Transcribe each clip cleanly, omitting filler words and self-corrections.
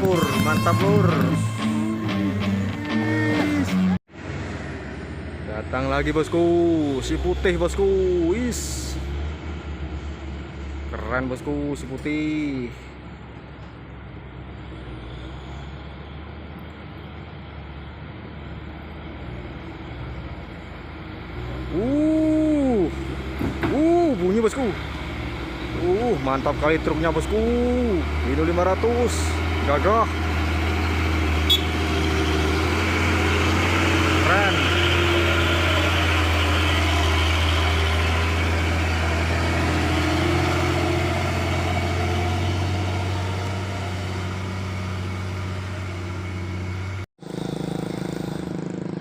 Lur, mantap lur. Datang lagi bosku, si putih bosku. Wis. Keren bosku, si putih. Bunyi bosku. Mantap kali truknya bosku. Hino 500. Gagah. Keren.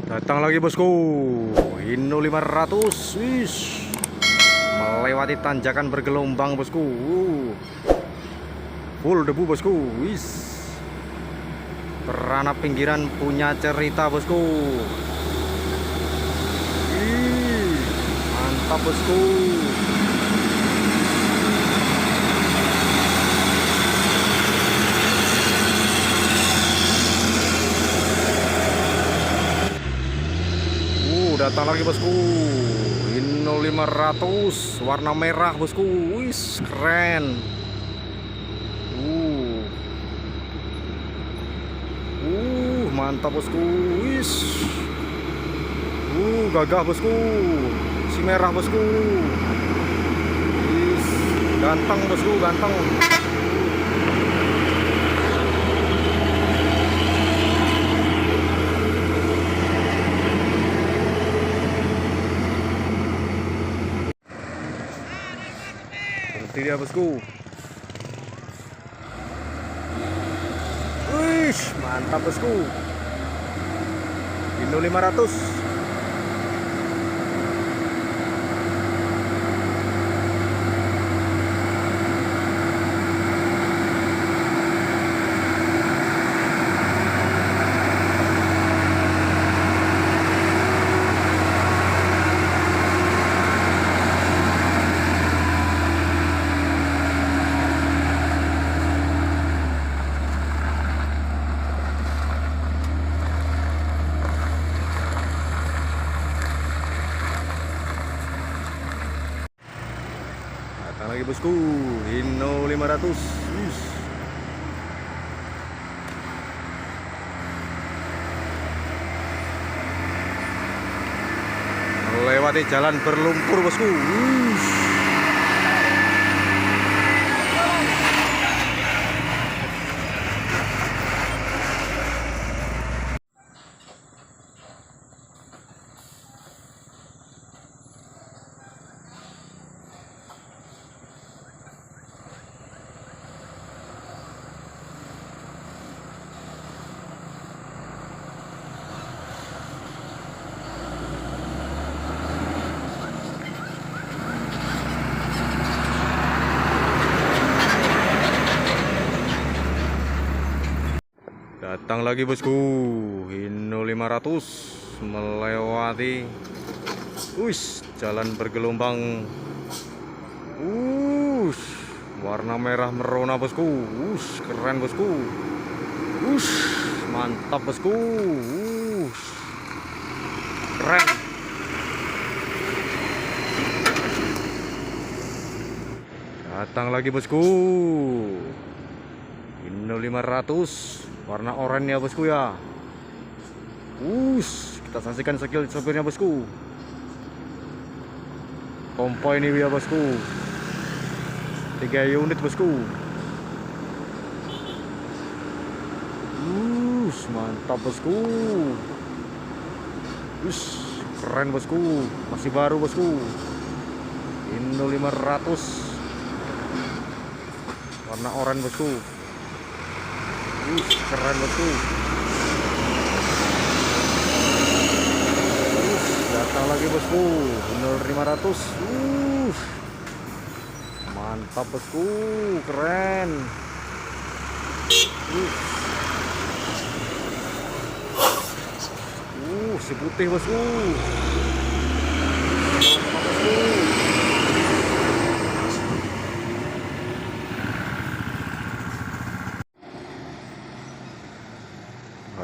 Datang lagi bosku. Hino 500. Wis. Melewati tanjakan bergelombang bosku. Full debu bosku. Wis. Beranak pinggiran punya cerita bosku. Mantap bosku. Datang lagi bosku. Hino 500 warna merah bosku. Wis keren. Mantap bosku. Wis. Gagah bosku. Si merah bosku. Wis. Ganteng bosku, ganteng. Berhenti dia bosku. Wih, mantap bosku. Hino 500. Datang lagi bosku, Hino 500. Wis. Melewati jalan berlumpur bosku. Wis. Datang lagi bosku, Hino 500 melewati jalan bergelombang. Warna merah merona bosku. Keren bosku. Mantap bosku. Keren. Datang lagi bosku, Hino 500 warna oranye ya bosku ya. Kita saksikan skill sopirnya bosku. Kompoi ini ya bosku. 3 unit bosku. Mantap bosku. Keren bosku. Masih baru bosku. Hino 500 warna oranye bosku. Keren bosku. Datang lagi bosku, Hino 500. Mantap bosku, keren. Si putih bosku. Mantap bosku.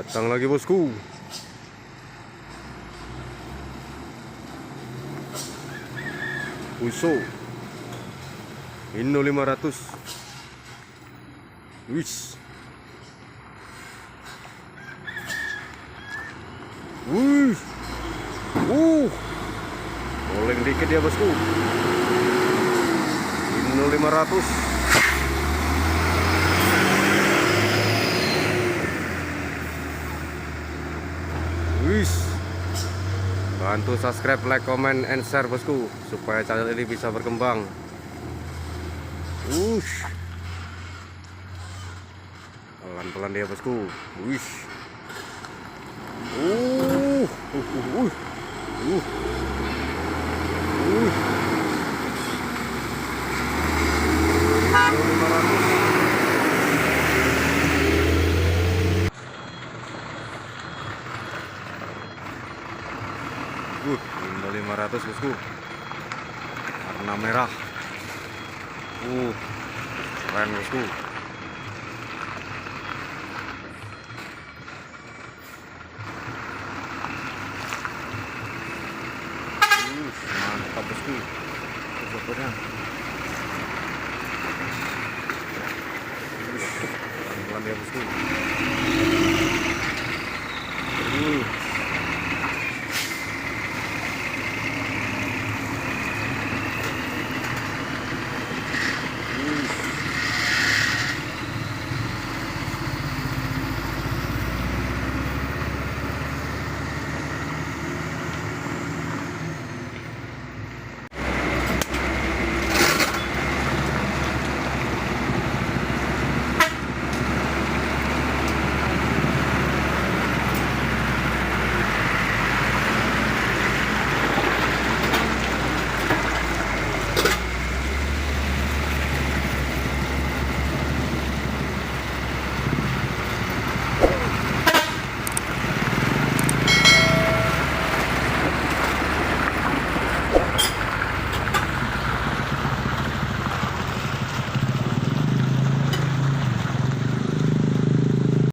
Datang lagi bosku. Uso Inno 500. Wis. Wih. Oleng dikit ya bosku. Inno 500. Wis. Bantu subscribe, like, comment, and share bosku supaya channel ini bisa berkembang. Wush. Pelan-pelan dia bosku. Wish. Uh. 500 bosku, warna merah. Keren bosku. Mantap bosku. Fotonya. Pelan-pelan ya bosku.